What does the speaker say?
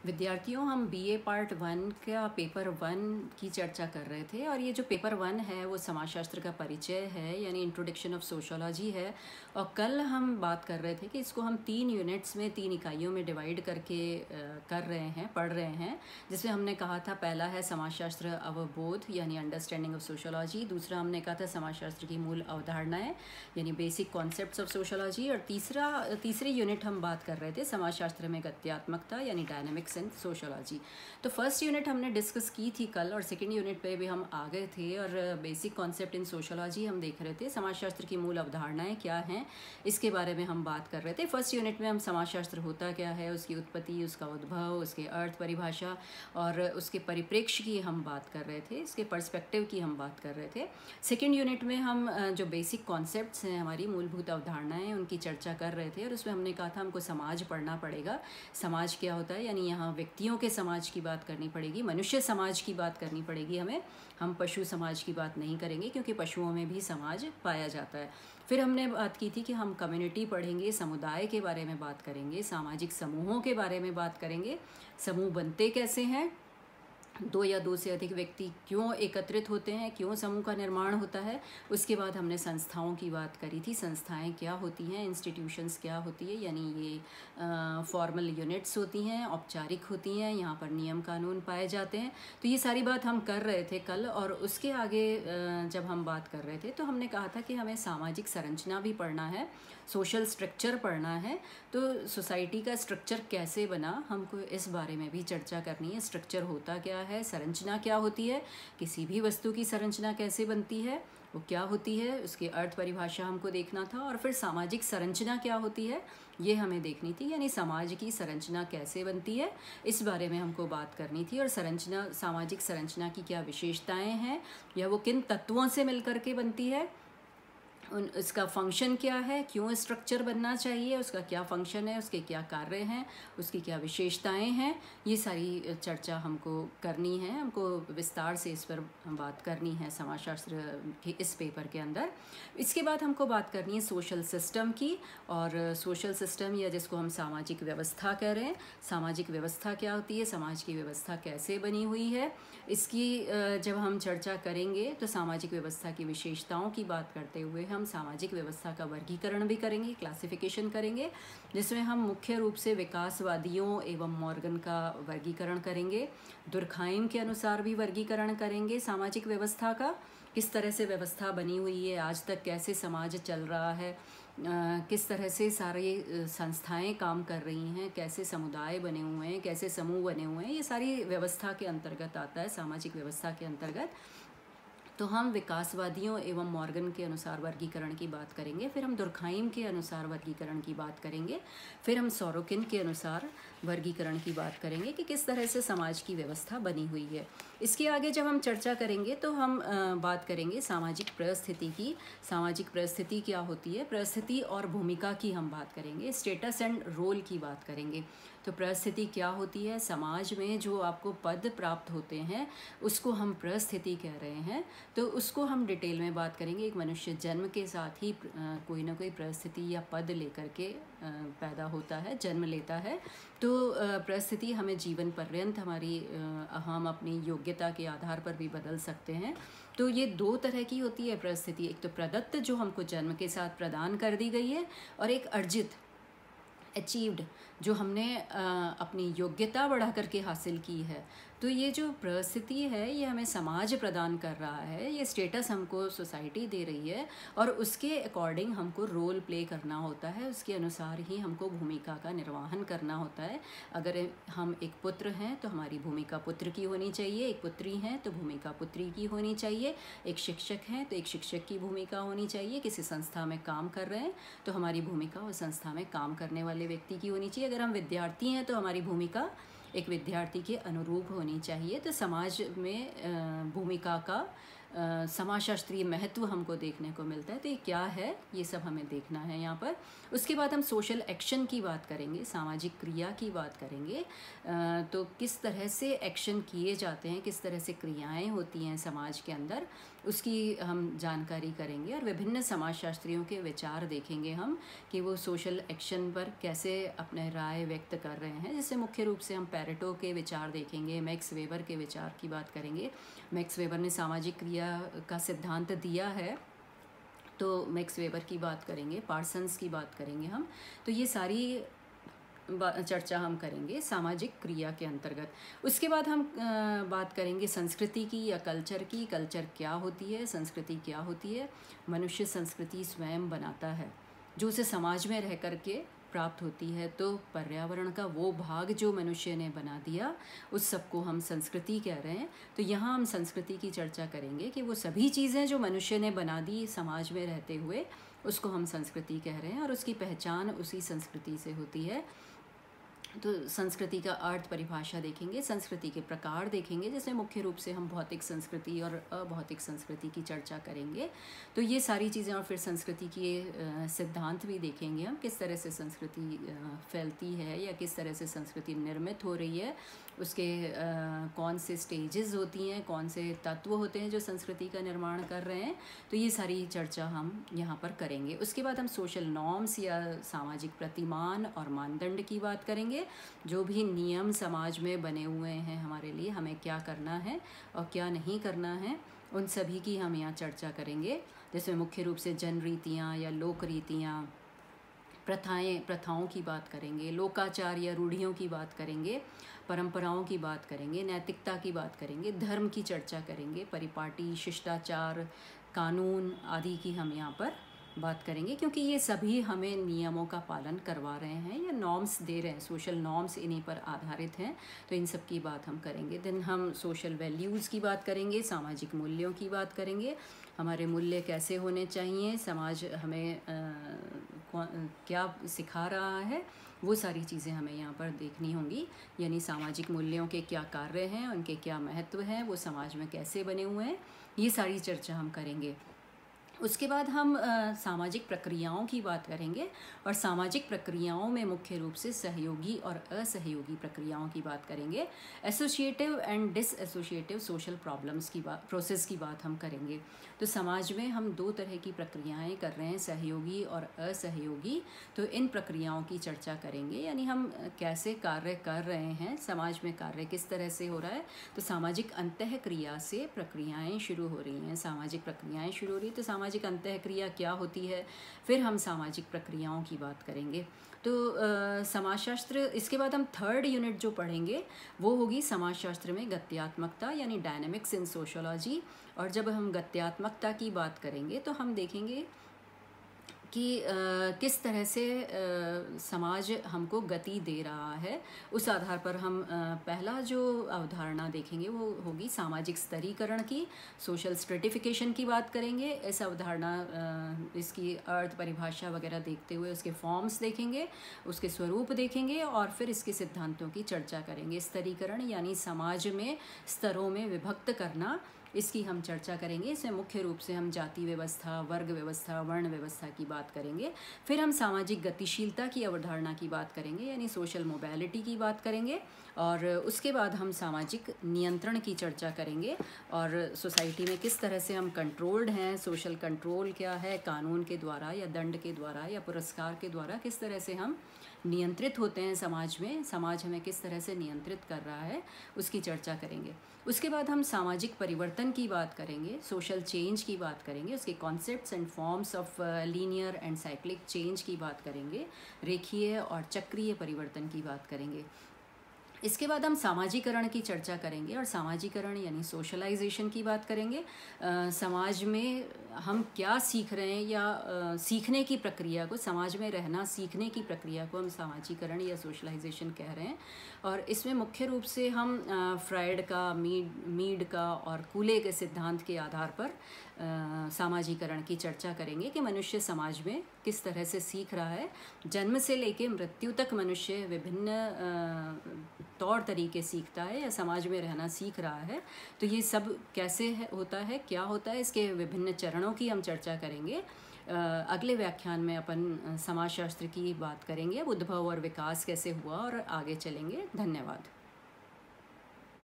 विद्यार्थियों, हम BA part 1 का पेपर 1 की चर्चा कर रहे थे और ये जो पेपर 1 है वो समाजशास्त्र का परिचय है, यानी इंट्रोडक्शन ऑफ सोशोलॉजी है। और कल हम बात कर रहे थे कि इसको हम 3 यूनिट्स में 3 इकाइयों में डिवाइड करके कर रहे हैं, पढ़ रहे हैं। जिसमें हमने कहा था पहला है समाजशास्त्र अवबोध यानी अंडरस्टैंडिंग ऑफ सोशोलॉजी, दूसरा हमने कहा था समाजशास्त्र की मूल अवधारणाएं यानी बेसिक कॉन्सेप्ट्स ऑफ सोशोलॉजी, और तीसरी यूनिट हम बात कर रहे थे समाजशास्त्र में गत्यात्मकता यानी डायनामिक्स एंड सोशोलॉजी। तो फर्स्ट यूनिट हमने डिस्कस की थी कल और सेकेंड यूनिट पे भी हम आ गए थे और बेसिक कॉन्सेप्ट इन सोशोलॉजी हम देख रहे थे। समाजशास्त्र की मूल अवधारणाएं क्या हैं इसके बारे में हम बात कर रहे थे। फर्स्ट यूनिट में हम समाजशास्त्र होता क्या है, उसकी उत्पत्ति, उसका उद्भव, उसके अर्थ परिभाषा और उसके परिप्रेक्ष्य की हम बात कर रहे थे, इसके पर्सपेक्टिव की हम बात कर रहे थे। सेकेंड यूनिट में हम जो बेसिक कॉन्सेप्ट्स हैं, हमारी मूलभूत अवधारणाएं, उनकी चर्चा कर रहे थे और उसमें हमने कहा था हमको समाज पढ़ना पड़ेगा। समाज क्या होता है, यानी यहाँ व्यक्तियों के समाज की बात करनी पड़ेगी, मनुष्य समाज की बात करनी पड़ेगी हमें। हम पशु समाज की बात नहीं करेंगे क्योंकि पशुओं में भी समाज पाया जाता है। फिर हमने बात की थी कि हम कम्युनिटी पढ़ेंगे, समुदाय के बारे में बात करेंगे, सामाजिक समूहों के बारे में बात करेंगे। समूह बनते कैसे हैं, दो या दो से अधिक व्यक्ति क्यों एकत्रित होते हैं, क्यों समूह का निर्माण होता है। उसके बाद हमने संस्थाओं की बात करी थी, संस्थाएं क्या होती हैं, इंस्टीट्यूशंस क्या होती है, यानी ये फॉर्मल यूनिट्स होती हैं, औपचारिक होती हैं, यहाँ पर नियम कानून पाए जाते हैं। तो ये सारी बात हम कर रहे थे कल। और उसके आगे जब हम बात कर रहे थे तो हमने कहा था कि हमें सामाजिक संरचना भी पढ़ना है, सोशल स्ट्रक्चर पढ़ना है। तो सोसाइटी का स्ट्रक्चर कैसे बना, हमको इस बारे में भी चर्चा करनी है। स्ट्रक्चर होता क्या है, संरचना क्या होती है, किसी भी वस्तु की संरचना कैसे बनती है, वो क्या होती है, उसकी अर्थ परिभाषा हमको देखना था। और फिर सामाजिक संरचना क्या होती है ये हमें देखनी थी, यानी समाज की संरचना कैसे बनती है इस बारे में हमको बात करनी थी। और संरचना, सामाजिक संरचना की क्या विशेषताएं हैं या वो किन तत्वों से मिलकर के बनती है, उसका फंक्शन क्या है, क्यों स्ट्रक्चर बनना चाहिए, उसका क्या फंक्शन है, उसके क्या कार्य हैं, उसकी क्या विशेषताएं हैं, ये सारी चर्चा हमको करनी है। हमको विस्तार से इस पर बात करनी है समाजशास्त्र के इस पेपर के अंदर। इसके बाद हमको बात करनी है सोशल सिस्टम की। और सोशल सिस्टम या जिसको हम सामाजिक व्यवस्था कह रहे हैं, सामाजिक व्यवस्था क्या होती है, समाज की व्यवस्था कैसे बनी हुई है, इसकी जब हम चर्चा करेंगे तो सामाजिक व्यवस्था की विशेषताओं की बात करते हुए हम सामाजिक व्यवस्था का वर्गीकरण भी करेंगे, क्लासिफिकेशन करेंगे, जिसमें हम मुख्य रूप से विकासवादियों एवं मॉर्गन का वर्गीकरण करेंगे। दुर्खाइम के अनुसार भी वर्गीकरण करेंगे सामाजिक व्यवस्था का, किस तरह से व्यवस्था बनी हुई है, आज तक कैसे समाज चल रहा है, किस तरह से सारे संस्थाएं काम कर रही हैं, कैसे समुदाय बने हुए हैं, कैसे समूह बने हुए हैं, ये सारी व्यवस्था के अंतर्गत आता है, सामाजिक व्यवस्था के अंतर्गत। तो हम विकासवादियों एवं मॉर्गन के अनुसार वर्गीकरण की बात करेंगे, फिर हम दुर्खाइम के अनुसार वर्गीकरण की बात करेंगे, फिर हम सोरोकिन के अनुसार वर्गीकरण की बात करेंगे कि किस तरह से समाज की व्यवस्था बनी हुई है। इसके आगे जब हम चर्चा करेंगे तो हम बात करेंगे सामाजिक परिस्थिति की। सामाजिक परिस्थिति क्या होती है, परिस्थिति और भूमिका की हम बात करेंगे, स्टेटस एंड रोल की बात करेंगे। तो परिस्थिति क्या होती है, समाज में जो आपको पद प्राप्त होते हैं उसको हम परिस्थिति कह रहे हैं। तो उसको हम डिटेल में बात करेंगे। एक मनुष्य जन्म के साथ ही कोई ना कोई परिस्थिति या पद लेकर के पैदा होता है, जन्म लेता है। तो परिस्थिति हमें जीवन पर्यंत हमारी हम अपनी योग्यता के आधार पर भी बदल सकते हैं। तो ये दो तरह की होती है परिस्थिति, एक तो प्रदत्त जो हमको जन्म के साथ प्रदान कर दी गई है, और एक अर्जित, अचीव्ड, जो हमने अपनी योग्यता बढ़ा करके हासिल की है। तो ये जो परिस्थिति है ये हमें समाज प्रदान कर रहा है, ये स्टेटस हमको सोसाइटी दे रही है, और उसके अकॉर्डिंग हमको रोल प्ले करना होता है, उसके अनुसार ही हमको भूमिका का निर्वहन करना होता है। अगर हम एक पुत्र हैं तो हमारी भूमिका पुत्र की होनी चाहिए, एक पुत्री हैं तो भूमिका पुत्री की होनी चाहिए, एक शिक्षक हैं तो एक शिक्षक की भूमिका होनी चाहिए, किसी संस्था में काम कर रहे हैं तो हमारी भूमिका उस संस्था में काम करने वाले व्यक्ति की होनी चाहिए। अगर हम विद्यार्थी हैं तो हमारी भूमिका एक विद्यार्थी के अनुरूप होनी चाहिए। तो समाज में भूमिका का समाजशास्त्रीय महत्व हमको देखने को मिलता है। तो ये क्या है, ये सब हमें देखना है यहाँ पर। उसके बाद हम सोशल एक्शन की बात करेंगे, सामाजिक क्रिया की बात करेंगे। तो किस तरह से एक्शन किए जाते हैं, किस तरह से क्रियाएं होती हैं समाज के अंदर, उसकी हम जानकारी करेंगे और विभिन्न समाजशास्त्रियों के विचार देखेंगे हम कि वो सोशल एक्शन पर कैसे अपने राय व्यक्त कर रहे हैं। जैसे मुख्य रूप से हम पेरेटो के विचार देखेंगे, मैक्स वेबर के विचार की बात करेंगे। मैक्स वेबर ने सामाजिक क्रिया का सिद्धांत दिया है, तो मैक्स वेबर की बात करेंगे, पार्सन्स की बात करेंगे हम। तो ये सारी चर्चा हम करेंगे सामाजिक क्रिया के अंतर्गत। उसके बाद हम बात करेंगे संस्कृति की या कल्चर की। कल्चर क्या होती है, संस्कृति क्या होती है। मनुष्य संस्कृति स्वयं बनाता है जो उसे समाज में रह कर के प्राप्त होती है। तो पर्यावरण का वो भाग जो मनुष्य ने बना दिया, उस सबको हम संस्कृति कह रहे हैं। तो यहाँ हम संस्कृति की चर्चा करेंगे कि वो सभी चीज़ें जो मनुष्य ने बना दी समाज में रहते हुए, उसको हम संस्कृति कह रहे हैं और उसकी पहचान उसी संस्कृति से होती है। तो संस्कृति का अर्थ परिभाषा देखेंगे, संस्कृति के प्रकार देखेंगे, जैसे मुख्य रूप से हम भौतिक संस्कृति और अभौतिक संस्कृति की चर्चा करेंगे। तो ये सारी चीज़ें, और फिर संस्कृति के सिद्धांत भी देखेंगे हम, किस तरह से संस्कृति फैलती है या किस तरह से संस्कृति निर्मित हो रही है, उसके कौन से स्टेजेस होती हैं, कौन से तत्व होते हैं जो संस्कृति का निर्माण कर रहे हैं। तो ये सारी चर्चा हम यहाँ पर करेंगे। उसके बाद हम सोशल नॉर्म्स या सामाजिक प्रतिमान और मानदंड की बात करेंगे। जो भी नियम समाज में बने हुए हैं हमारे लिए, हमें क्या करना है और क्या नहीं करना है, उन सभी की हम यहाँ चर्चा करेंगे। जैसे मुख्य रूप से जन रीतियाँ या लोक रीतियाँ, प्रथाओं की बात करेंगे, लोकाचार या रूढ़ियों की बात करेंगे, परंपराओं की बात करेंगे, नैतिकता की बात करेंगे, धर्म की चर्चा करेंगे, परिपाटी, शिष्टाचार, कानून आदि की हम यहाँ पर बात करेंगे, क्योंकि ये सभी हमें नियमों का पालन करवा रहे हैं या नॉर्म्स दे रहे हैं, सोशल नॉर्म्स इन्हीं पर आधारित हैं। तो इन सब की बात हम करेंगे। देन हम सोशल वैल्यूज़ की बात करेंगे, सामाजिक मूल्यों की बात करेंगे, हमारे मूल्य कैसे होने चाहिए, समाज हमें क्या सिखा रहा है, वो सारी चीज़ें हमें यहाँ पर देखनी होंगी। यानी सामाजिक मूल्यों के क्या कार्य हैं, उनके क्या महत्व हैं, वो समाज में कैसे बने हुए हैं, ये सारी चर्चा हम करेंगे। उसके बाद हम सामाजिक प्रक्रियाओं की बात करेंगे, और सामाजिक प्रक्रियाओं में मुख्य रूप से सहयोगी और असहयोगी प्रक्रियाओं की बात करेंगे। एसोसिएटिव एंड डिसएसोसिएटिव सोशल प्रॉब्लम्स की प्रोसेस की बात हम करेंगे। तो समाज में हम दो तरह की प्रक्रियाएं कर रहे हैं, सहयोगी और असहयोगी। तो इन प्रक्रियाओं की चर्चा करेंगे, यानी हम कैसे कार्य कर रहे हैं, समाज में कार्य किस तरह से हो रहा है। तो सामाजिक अंतःक्रिया से प्रक्रियाएं शुरू हो रही हैं, सामाजिक प्रक्रियाएं शुरू हो रही, तो सामाजिक अंतःक्रिया क्या होती है, फिर हम सामाजिक प्रक्रियाओं की बात करेंगे। तो समाजशास्त्र, इसके बाद हम थर्ड यूनिट जो पढ़ेंगे वो होगी समाजशास्त्र में गत्यात्मकता, यानी डायनेमिक्स इन सोशोलॉजी। और जब हम गत्यात्मकता की बात करेंगे तो हम देखेंगे कि किस तरह से समाज हमको गति दे रहा है। उस आधार पर हम पहला जो अवधारणा देखेंगे वो होगी सामाजिक स्तरीकरण की, सोशल स्ट्रेटिफिकेशन की बात करेंगे। इस अवधारणा, इसकी अर्थ परिभाषा वगैरह देखते हुए उसके फॉर्म्स देखेंगे, उसके स्वरूप देखेंगे और फिर इसके सिद्धांतों की चर्चा करेंगे। स्तरीकरण यानी समाज में स्तरों में विभक्त करना, इसकी हम चर्चा करेंगे। इसमें मुख्य रूप से हम जाति व्यवस्था, वर्ग व्यवस्था, वर्ण व्यवस्था की बात करेंगे। फिर हम सामाजिक गतिशीलता की अवधारणा की बात करेंगे, यानी सोशल मोबिलिटी की बात करेंगे। और उसके बाद हम सामाजिक नियंत्रण की चर्चा करेंगे और सोसाइटी में किस तरह से हम कंट्रोल्ड हैं, सोशल कंट्रोल क्या है, कानून के द्वारा या दंड के द्वारा या पुरस्कार के द्वारा किस तरह से हम नियंत्रित होते हैं समाज में, समाज हमें किस तरह से नियंत्रित कर रहा है, उसकी चर्चा करेंगे। उसके बाद हम सामाजिक परिवर्तन की बात करेंगे, सोशल चेंज की बात करेंगे, उसके concepts and forms of linear and cyclic change की बात करेंगे, रेखीय और चक्रीय परिवर्तन की बात करेंगे। इसके बाद हम सामाजीकरण की चर्चा करेंगे, और सामाजीकरण यानी सोशलाइजेशन की बात करेंगे। समाज में हम क्या सीख रहे हैं या सीखने की प्रक्रिया को, समाज में रहना सीखने की प्रक्रिया को हम सामाजीकरण या सोशलाइजेशन कह रहे हैं। और इसमें मुख्य रूप से हम फ्रायड का, मीड का और कूले के सिद्धांत के आधार पर सामाजीकरण की चर्चा करेंगे कि मनुष्य समाज में किस तरह से सीख रहा है। जन्म से लेकर मृत्यु तक मनुष्य विभिन्न तौर तरीके सीखता है या समाज में रहना सीख रहा है। तो ये सब कैसे होता है, क्या होता है, इसके विभिन्न चरणों की हम चर्चा करेंगे। अगले व्याख्यान में अपन समाजशास्त्र की बात करेंगे, उद्भव और विकास कैसे हुआ, और आगे चलेंगे। धन्यवाद।